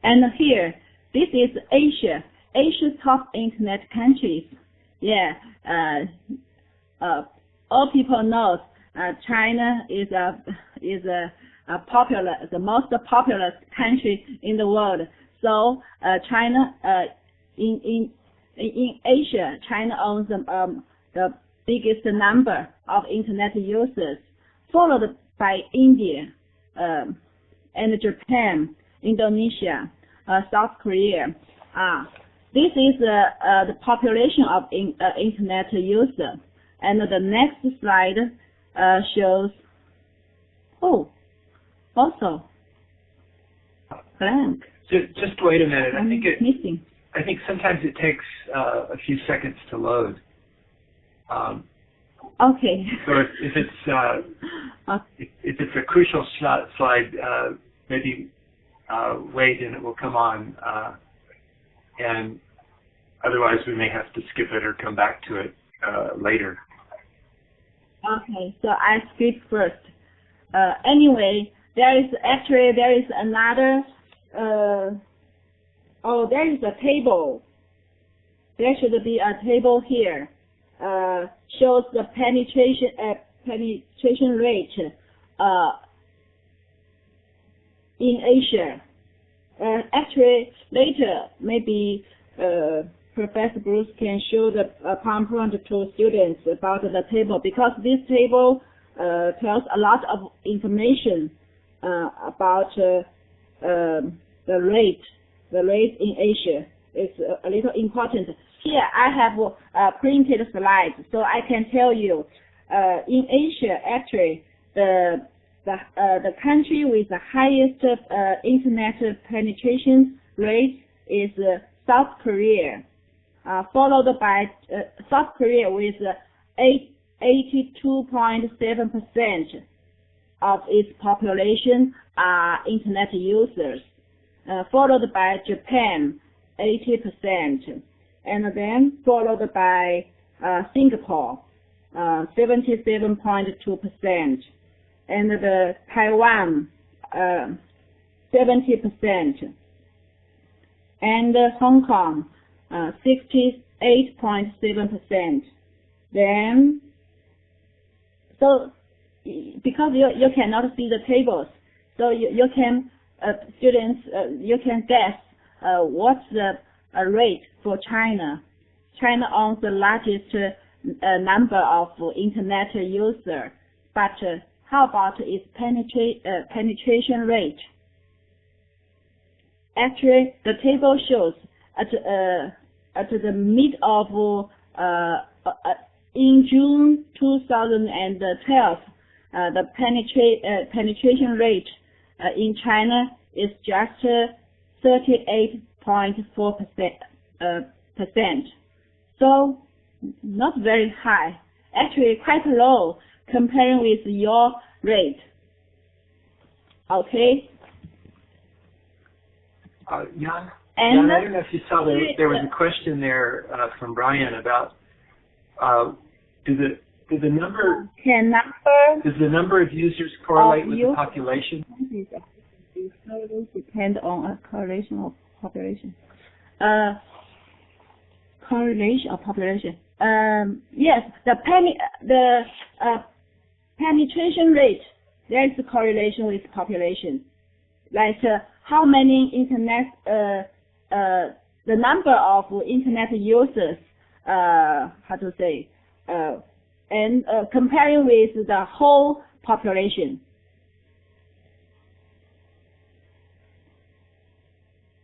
And here, this is Asia. Asia's top internet countries. Yeah, all people know China is the most popular country in the world. So China in Asia, China owns the biggest number of internet users, followed by India and Japan, Indonesia, South Korea. This is the population of internet user. And the next slide shows, also blank. Just wait a minute. I think missing. I think sometimes it takes a few seconds to load. Okay. So if it's a crucial slide, maybe wait and it will come on. And otherwise, we may have to skip it or come back to it later. Okay, so I skip first. Anyway, there is another. There is a table. There should be a table here. Shows the penetration rate in Asia. Actually, later maybe Professor Bruce can show the PowerPoint to students about the table, because this table tells a lot of information about the rate in Asia. It's a little important. Here I have printed slides, so I can tell you in Asia, actually the country with the highest internet penetration rate is South Korea, followed by South Korea with 82.7% of its population are internet users, followed by Japan, 80%, and then followed by Singapore, 77.2%, and the Taiwan, 70%, and Hong Kong, 68.7%. Then, so because you cannot see the tables, so you can students you can guess what's the rate for China. China owns the largest number of internet users, but how about its penetration rate? Actually, the table shows at the mid of in June 2012, the penetration rate in China is just 38.4%. So not very high. Actually, quite low comparing with your rate. Okay. Jan, I don't know if you saw there was a question there from Brian about does the number of users correlate with the population? Depend on a correlation of population. Correlation of population. Yes, the penetration rate, there is a correlation with population. Like how many internet, the number of internet users, and comparing with the whole population.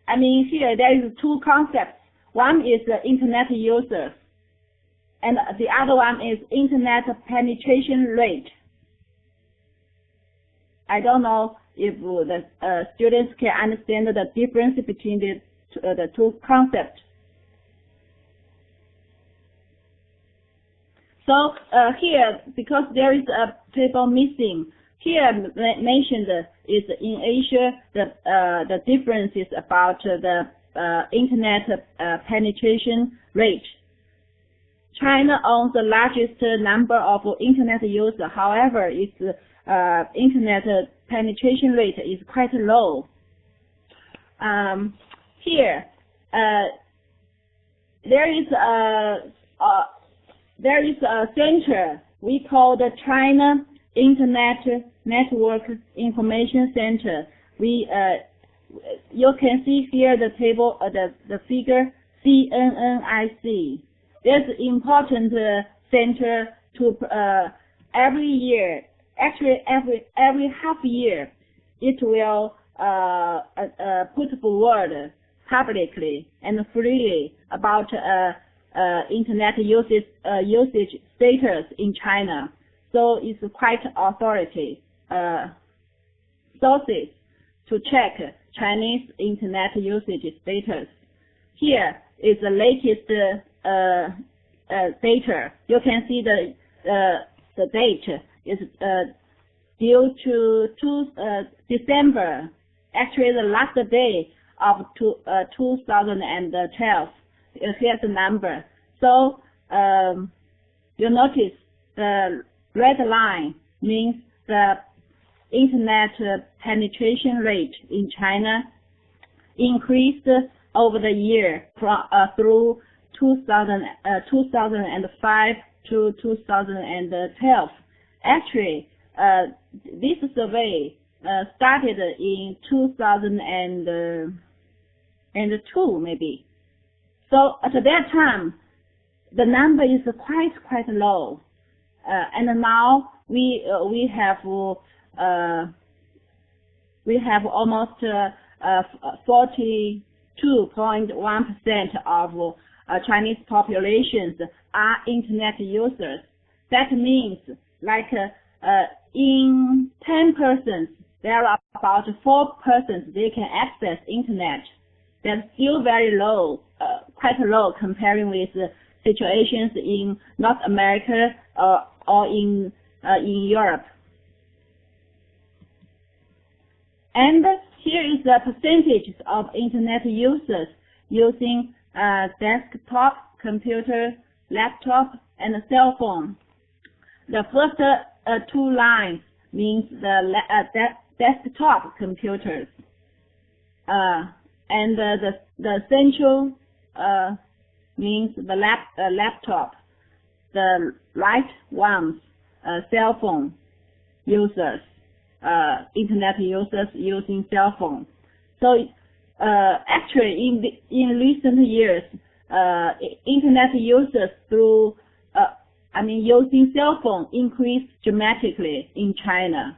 I mean, here there is two concepts. One is the internet users, and the other one is internet penetration rate. I don't know if the students can understand the difference between the two concepts. So here, because there is a table missing, here mentioned is in Asia the difference is about the internet penetration rate. China owns the largest number of internet users. However, its internet penetration rate is quite low. Here, there is a center we call the China Internet Network Information Center. You can see here the table, the figure CNNIC. There's important center to every year. Actually, every half year, it will put forward publicly and freely about internet usage status in China. So it's quite authority sources to check Chinese internet usage status. Here is the latest data. You can see the date is due to December. Actually, the last day of 2012. Here's the number. So you notice the red line means the internet penetration rate in China increased over the year from through 2005 to 2012. Actually, this survey started in 2002 maybe. So at that time, the number is quite low, and now we have almost 42.1% of Chinese populations are internet users. That means like in 10 persons, there are about 4 persons they can access internet. That's still very low, quite low comparing with situations in North America or in Europe. And here is the percentage of internet users using desktop computer, laptop, and cell phone. The first two lines means the desktop computers, and the central means the laptop. The right ones, cell phone users, internet users using cell phone. So actually, in recent years, internet users through using cell phone increased dramatically in China.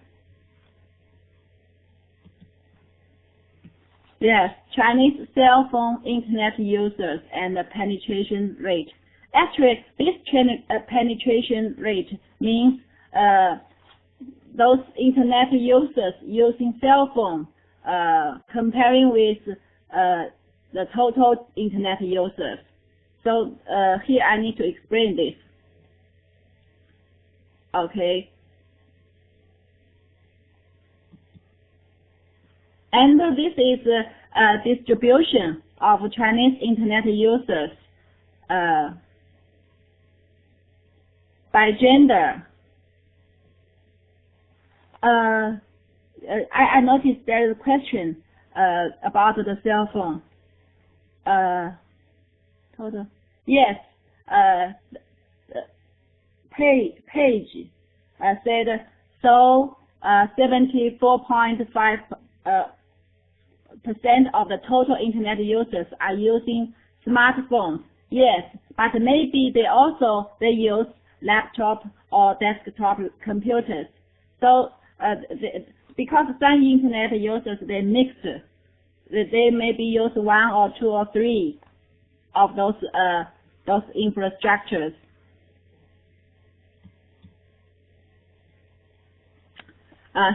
Yes, Chinese cell phone internet users and the penetration rate. Actually, this penetration rate means those internet users using cell phone comparing with the total internet users. So here I need to explain this. Okay. And this is a distribution of Chinese internet users by gender. I noticed there is a question about the cell phone. Total. Yes. Page said so. 74.5% of the total internet users are using smartphones. Yes, but maybe they use laptop or desktop computers. So because some internet users they mixed, they maybe use 1 or 2 or 3 of those infrastructures.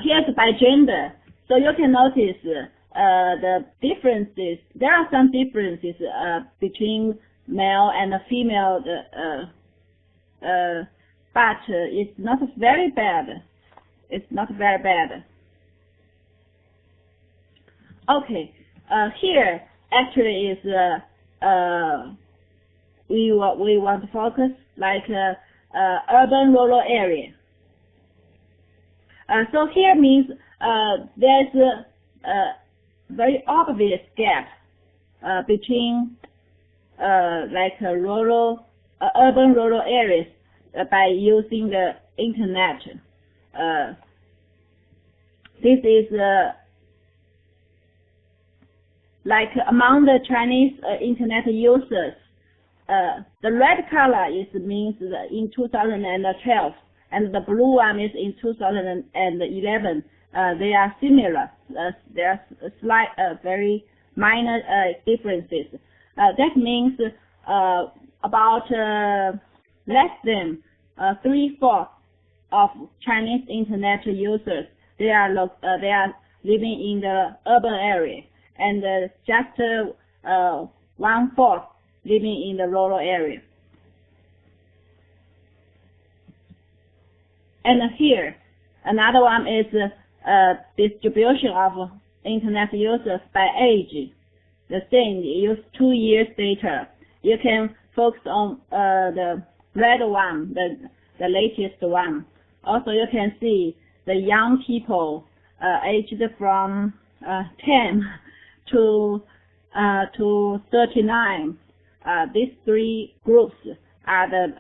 Here's by gender. So you can notice the differences. There are some differences between male and female, but it's not very bad. It's not very bad. Okay, here actually is we want to focus like urban rural area. So here means there's very obvious gap between like urban-rural areas by using the internet. This is like among the Chinese internet users. The red color means in 2012, and the blue one is in 2011. They are similar. There are slight, very minor differences. That means about less than 3/4 of Chinese internet users they are living in the urban area, and just 1/4 living in the rural area. And here, another one is distribution of internet users by age. The same, use 2 years data. You can focus on the red one, the latest one. Also, you can see the young people aged from 10 to 39. These three groups are the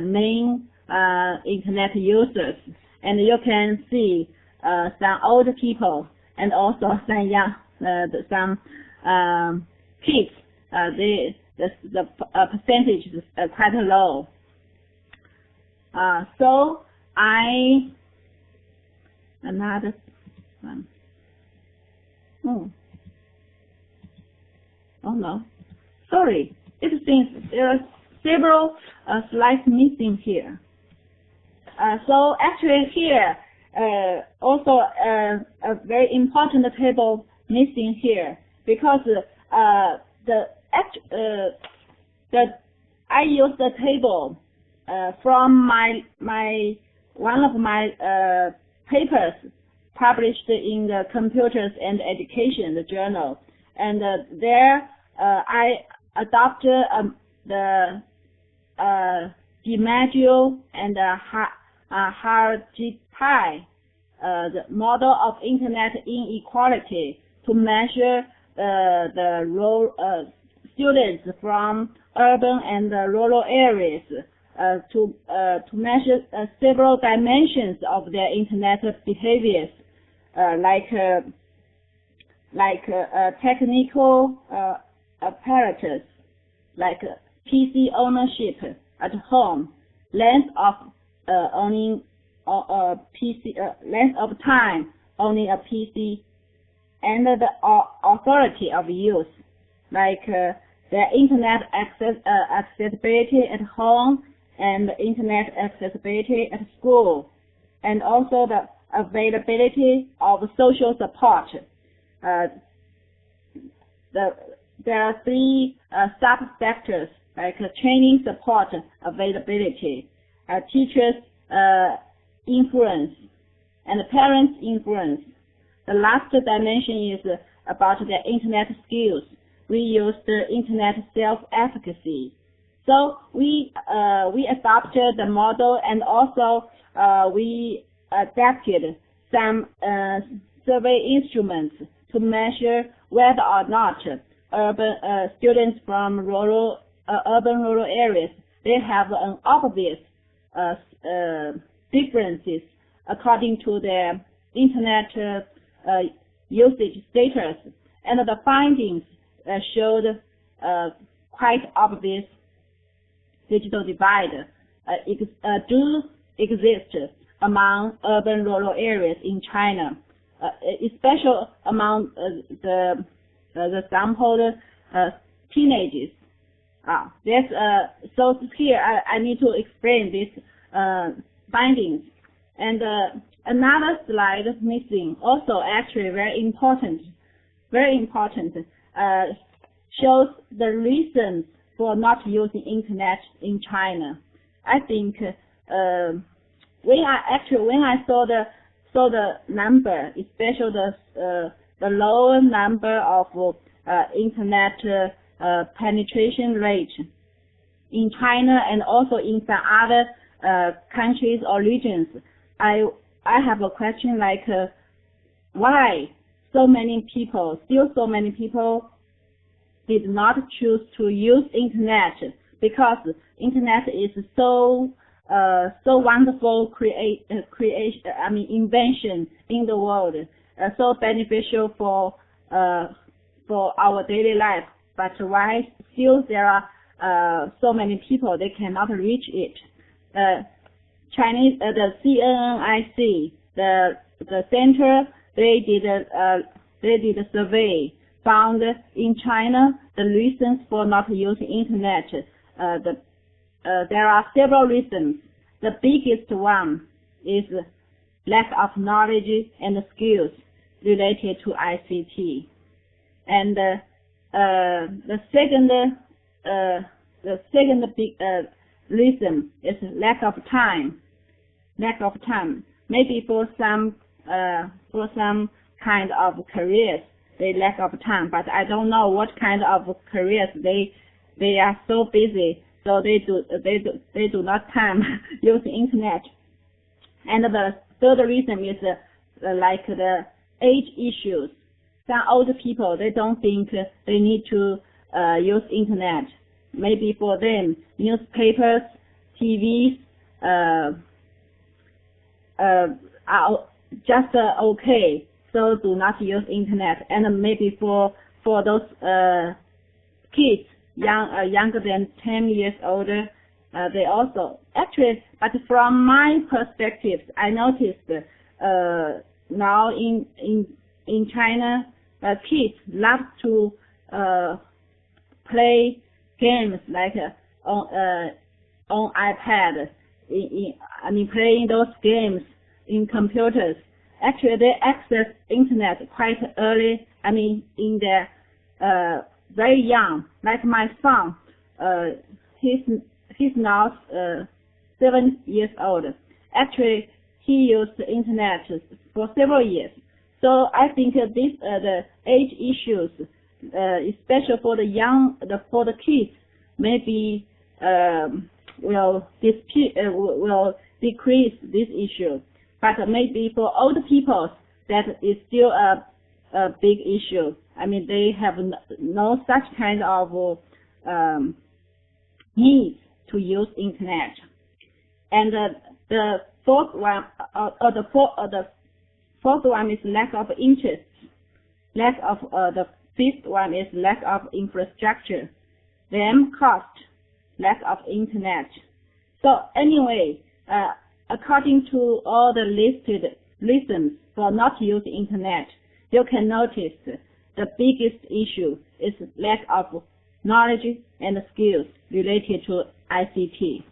main internet users, and you can see some old people and also some young, some kids. The percentage is quite low. So another one. Oh no, sorry. It seems there are several slides missing here. So actually here, also a very important table missing here, because I use the table from one of my papers published in the Computers and Education, the journal, and there I adopted the DiMaggio and Harjittai, the model of internet inequality, to measure the students from urban and rural areas, to measure several dimensions of their internet behaviors, like technical apparatus, like PC ownership at home, length of owning length of time owning a PC, and the authority of use, like the internet accessibility at home and internet accessibility at school, and also the availability of social support. There are three sub-sectors, like training support availability, teachers' influence, and parents' influence. The last dimension is about the internet skills. We use the internet self-efficacy. So we adopted the model, and also we adapted some survey instruments to measure whether or not urban students from urban-rural areas, they have an obvious differences according to their internet usage status, and the findings showed quite obvious digital divide do exist among urban-rural areas in China, especially among the sampled teenagers. So here I need to explain these findings. And another slide missing, also actually very important, shows the reasons for not using internet in China. I think when I saw the number, especially the lower number of internet penetration rate in China and also in some other countries or regions, I have a question like why so many people did not choose to use internet because internet is so wonderful invention in the world, so beneficial for our daily life. But why still there are so many people they cannot reach it? Chinese, the CNNIC, the center, they did a survey, found in China the reasons for not using internet. There are several reasons. The biggest one is lack of knowledge and skills related to ICT, and the second big reason is lack of time. Maybe for some kind of careers they lack of time, but I don't know what kind of careers they are so busy, so they do not time use the internet. And the third reason is like the age issues. Some older people, they don't think they need to use internet. Maybe for them, newspapers, TVs are just okay, so do not use internet. And maybe for those kids younger than 10 years old, they also actually. But from my perspective, I noticed now in China, kids love to play games like on iPad. Playing those games in computers. Actually, they access internet quite early. In their very young. Like my son, he's now 7 years old. Actually, he used the internet for several years. So I think the age issues, especially for the kids, maybe will decrease this issue. But maybe for older people, that is still a big issue. They have no such kind of need to use internet. And the fourth one, the fourth one is lack of interest. The fifth one is lack of infrastructure. Then cost, lack of internet. So anyway, according to all the listed reasons for not using internet, you can notice the biggest issue is lack of knowledge and skills related to ICT.